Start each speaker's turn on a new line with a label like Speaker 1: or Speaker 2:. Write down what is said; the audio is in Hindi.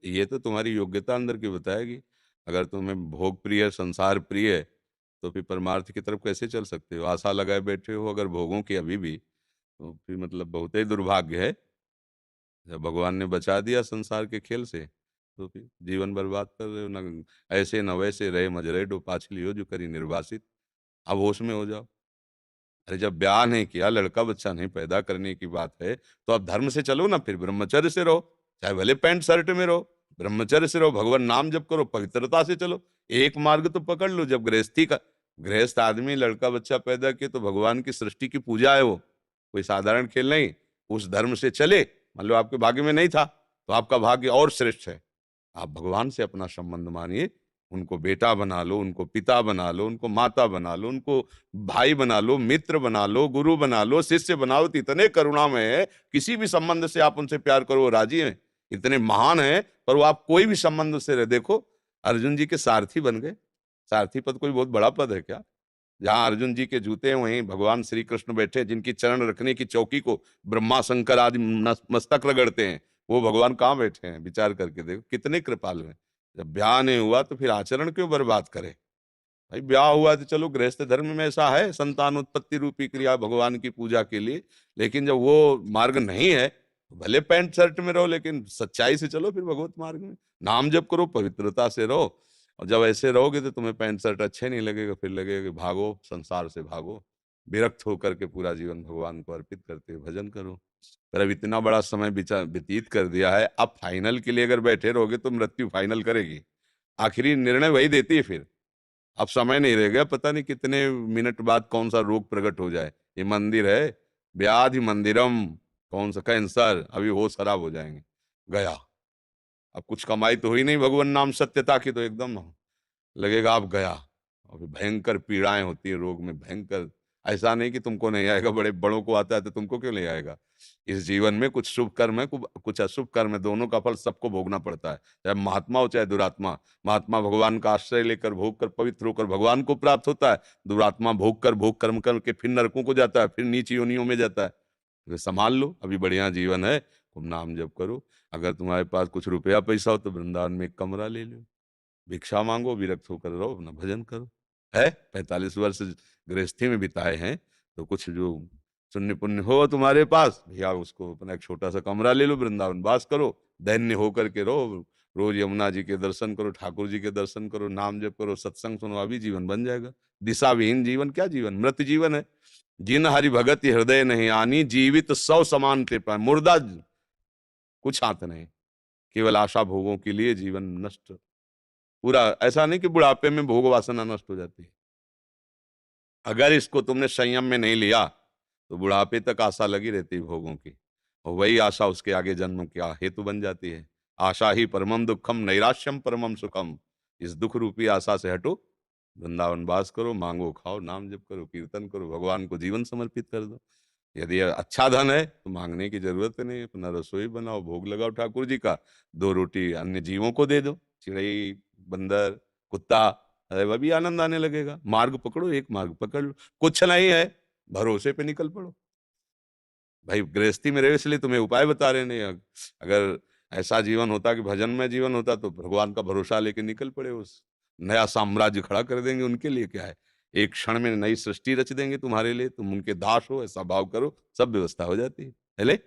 Speaker 1: ये तो तुम्हारी योग्यता अंदर की बताएगी। अगर तुम्हें भोग प्रिय, संसार प्रिय है, तो फिर परमार्थ की तरफ कैसे चल सकते हो? आशा लगाए बैठे हो अगर भोगों की अभी भी, तो फिर मतलब बहुत ही दुर्भाग्य है। जब भगवान ने बचा दिया संसार के खेल से, तो फिर जीवन बर्बाद कर रहे हो। न ऐसे न वैसे रहे मजरे डो पाछलियो जो करी निर्वासित। अब होश में हो जाओ। अरे जब ब्याह नहीं किया, लड़का बच्चा नहीं पैदा करने की बात है, तो अब धर्म से चलो ना, फिर ब्रह्मचर्य से रहो। चाहे भले पैंट शर्ट में रहो, ब्रह्मचर्य से रहो, भगवान नाम जप करो, पवित्रता से चलो। एक मार्ग तो पकड़ लो। जब गृहस्थी का गृहस्थ आदमी लड़का बच्चा पैदा किए, तो भगवान की सृष्टि की पूजा है वो, कोई साधारण खेल नहीं। उस धर्म से चले। मान लो आपके भाग्य में नहीं था, तो आपका भाग्य और श्रेष्ठ है। आप भगवान से अपना संबंध मानिए। उनको बेटा बना लो, उनको पिता बना लो, उनको माता बना लो, उनको भाई बना लो, मित्र बना लो, गुरु बना लो, शिष्य बनाओ। तो इतने करुणामय है, किसी भी संबंध से आप उनसे प्यार करो वो राजी हैं। इतने महान है, पर वो आप कोई भी संबंध से रहे। देखो, अर्जुन जी के सारथी बन गए। सारथी पद कोई बहुत बड़ा पद है क्या? जहां अर्जुन जी के जूते हैं, वहीं भगवान श्री कृष्ण बैठे, जिनकी चरण रखने की चौकी को ब्रह्मा शंकर आदि मस्तक रगड़ते हैं, वो भगवान कहाँ बैठे हैं? विचार करके देखो कितने कृपालु हैं। जब ब्याह नहीं हुआ तो फिर आचरण क्यों बर्बाद करे? भाई ब्याह हुआ तो चलो, गृहस्थ धर्म में ऐसा है, संतान उत्पत्ति रूपी क्रिया भगवान की पूजा के लिए। लेकिन जब वो मार्ग नहीं है, तो भले पैंट शर्ट में रहो, लेकिन सच्चाई से चलो फिर भगवत मार्ग में। नाम जप करो, पवित्रता से रहो। और जब ऐसे रहोगे तो तुम्हें पैंट शर्ट अच्छे नहीं लगेगा, फिर लगेगा कि भागो, संसार से भागो। विरक्त होकर के पूरा जीवन भगवान को अर्पित करते हुए भजन करो। पर अब इतना बड़ा समय व्यतीत कर दिया है, अब फाइनल के लिए अगर बैठे रहोगे तो मृत्यु फाइनल करेगी। आखिरी निर्णय वही देती है फिर। अब समय नहीं रह गया, पता नहीं कितने मिनट बाद कौन सा रोग प्रकट हो जाए। ये मंदिर है, व्याधि मंदिरम। कौन सा कैंसर, अभी होश खराब हो जाएंगे। गया। अब कुछ कमाई तो हुई नहीं भगवान नाम सत्यता की, तो एकदम लगेगा आप गया। और फिर भयंकर पीड़ाएं होती है रोग में, भयंकर। ऐसा नहीं कि तुमको नहीं आएगा, बड़े बड़ों को आता है, तो तुमको क्यों नहीं आएगा? इस जीवन में कुछ शुभ कर्म है, कुछ अशुभ कर्म है, दोनों का फल सबको भोगना पड़ता है, चाहे महात्मा हो चाहे दुरात्मा। महात्मा भगवान का आश्रय लेकर भोग कर पवित्र होकर भगवान को प्राप्त होता है। दुरात्मा भोग कर्म करके फिर नरकों को जाता है, फिर नीच योनियों में जाता है। तो संभाल लो, अभी बढ़िया जीवन है, तुम नाम जप करो। अगर तुम्हारे पास कुछ रुपया पैसा हो तो वृंदावन में एक कमरा ले लो, भिक्षा मांगो, विरक्त होकर रहो, अपना भजन करो। है 45 वर्ष गृहस्थी में बिताए हैं, तो कुछ जो शून्य पुण्य हो तुम्हारे पास भैया, उसको अपना एक छोटा सा कमरा ले लो, वृंदावन वास करो, दैन्य होकर के रहो। रोज यमुना जी के दर्शन करो, ठाकुर जी के दर्शन करो, नाम जप करो, सत्संग सुनो, अभी जीवन बन जाएगा। दिशा विहीन जीवन क्या जीवन, मृत जीवन है। जिन हरि भगत हृदय नहीं आनी, जीवित सौ समान कृपा। मुर्दा कुछ हाथ नहीं, केवल आशा भोगों के लिए जीवन नष्ट पूरा। ऐसा नहीं कि बुढ़ापे में भोग वासना नष्ट हो जाती है। अगर इसको तुमने संयम में नहीं लिया, तो बुढ़ापे तक आशा लगी रहती है भोगों की, और वही आशा उसके आगे जन्म क्या हेतु बन जाती है। आशा ही परमम दुखम, नैराश्यम परमम सुखम। इस दुख रूपी आशा से हटो, वृंदावन वास करो, मांगो खाओ, नाम जप करो, कीर्तन करो, भगवान को जीवन समर्पित कर दो। यदि अच्छा धन है तो मांगने की जरूरत नहीं, अपना रसोई बनाओ, भोग लगाओ ठाकुर जी का, दो रोटी अन्य जीवों को दे दो, चिड़ई, बंदर, कुत्ता। अरे वह भी आनंद आने लगेगा। मार्ग पकड़ो, एक मार्ग पकड़ लो, कुछ नहीं है, भरोसे पे निकल पड़ो। भाई गृहस्थी में रहे इसलिए तुम्हें उपाय बता रहे नहीं। अगर ऐसा जीवन होता कि भजन में जीवन होता, तो भगवान का भरोसा लेके निकल पड़े, उस नया साम्राज्य खड़ा कर देंगे। उनके लिए क्या है, एक क्षण में नई सृष्टि रच देंगे तुम्हारे लिए, तुम उनके दास हो, ऐसा भाव करो, सब व्यवस्था हो जाती है ले।